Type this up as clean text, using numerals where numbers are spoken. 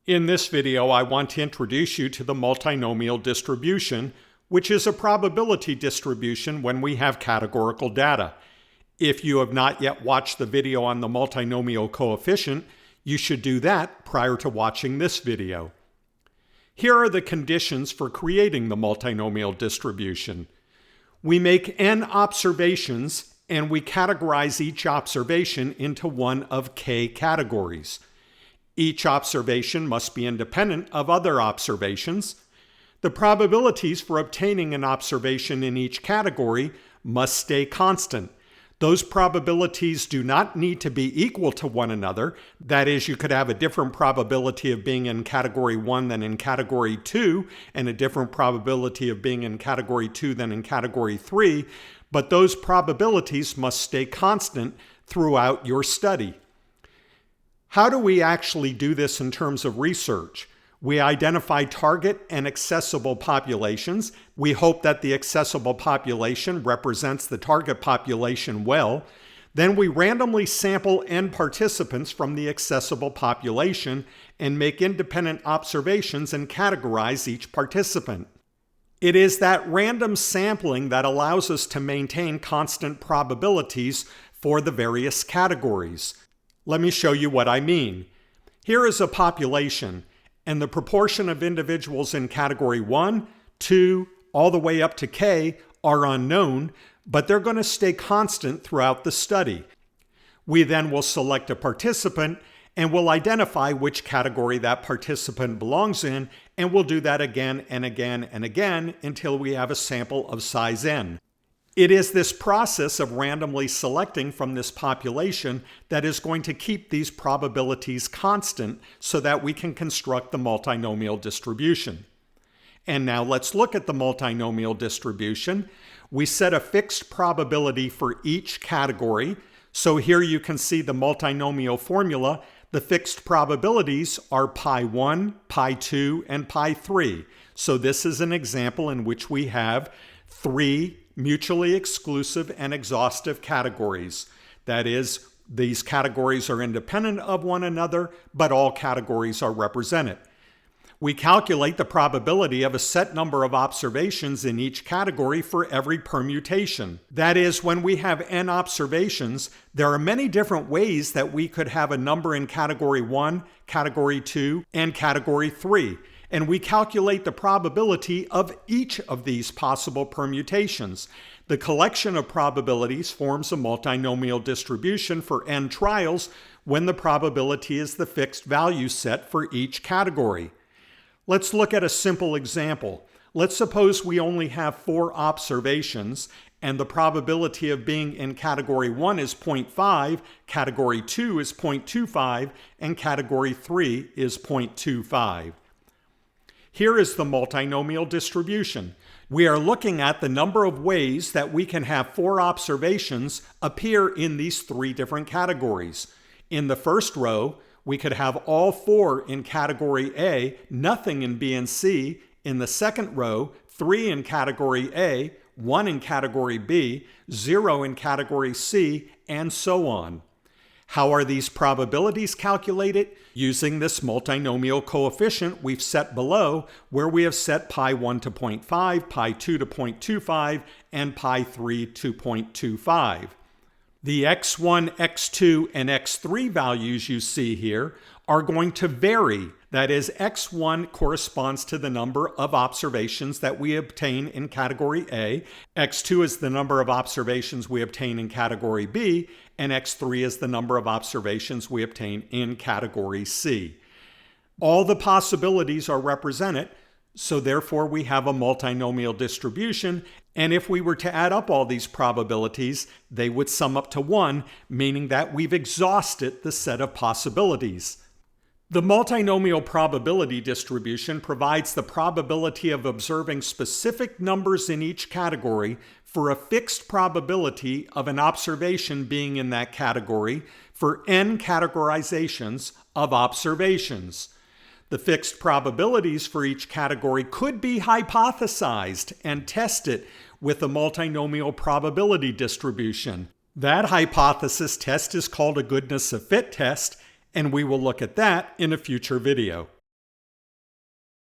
In this video, I want to introduce you to the multinomial distribution, which is a probability distribution when we have categorical data. If you have not yet watched the video on the multinomial coefficient, you should do that prior to watching this video. Here are the conditions for creating the multinomial distribution. We make n observations and we categorize each observation into one of k categories. Each observation must be independent of other observations. The probabilities for obtaining an observation in each category must stay constant. Those probabilities do not need to be equal to one another. That is, you could have a different probability of being in category 1 than in category 2, and a different probability of being in category 2 than in category 3, but those probabilities must stay constant throughout your study. How do we actually do this in terms of research? We identify target and accessible populations. We hope that the accessible population represents the target population well. Then we randomly sample n participants from the accessible population and make independent observations and categorize each participant. It is that random sampling that allows us to maintain constant probabilities for the various categories. Let me show you what I mean. Here is a population, and the proportion of individuals in category 1, 2, all the way up to k are unknown, but they're going to stay constant throughout the study. We then will select a participant and we'll identify which category that participant belongs in, and we'll do that again and again and again until we have a sample of size n. It is this process of randomly selecting from this population that is going to keep these probabilities constant so that we can construct the multinomial distribution. And now let's look at the multinomial distribution. We set a fixed probability for each category. So here you can see the multinomial formula. The fixed probabilities are pi1, pi2, and pi3. So this is an example in which we have 3 mutually exclusive and exhaustive categories. That is, these categories are independent of one another, but all categories are represented. We calculate the probability of a set number of observations in each category for every permutation. That is, when we have n observations, there are many different ways that we could have a number in category 1, category 2, and category 3. And we calculate the probability of each of these possible permutations. The collection of probabilities forms a multinomial distribution for n trials when the probability is the fixed value set for each category. Let's look at a simple example. Let's suppose we only have 4 observations and the probability of being in category 1 is 0.5, category 2 is 0.25, and category 3 is 0.25. Here is the multinomial distribution. We are looking at the number of ways that we can have 4 observations appear in these 3 different categories. In the first row, we could have all 4 in category A, nothing in B and C. In the second row, 3 in category A, 1 in category B, 0 in category C, and so on. How are these probabilities calculated? Using this multinomial coefficient we've set below, where we have set pi1 to 0.5, pi2 to 0.25, and pi3 to 0.25. The x1, x2, and x3 values you see here are going to vary. That is, x1 corresponds to the number of observations that we obtain in category A, x2 is the number of observations we obtain in category B, and x3 is the number of observations we obtain in category C. All the possibilities are represented, so therefore we have a multinomial distribution, and if we were to add up all these probabilities, they would sum up to 1, meaning that we've exhausted the set of possibilities. The multinomial probability distribution provides the probability of observing specific numbers in each category for a fixed probability of an observation being in that category for n categorizations of observations. The fixed probabilities for each category could be hypothesized and tested with a multinomial probability distribution. That hypothesis test is called a goodness of fit test, and we will look at that in a future video.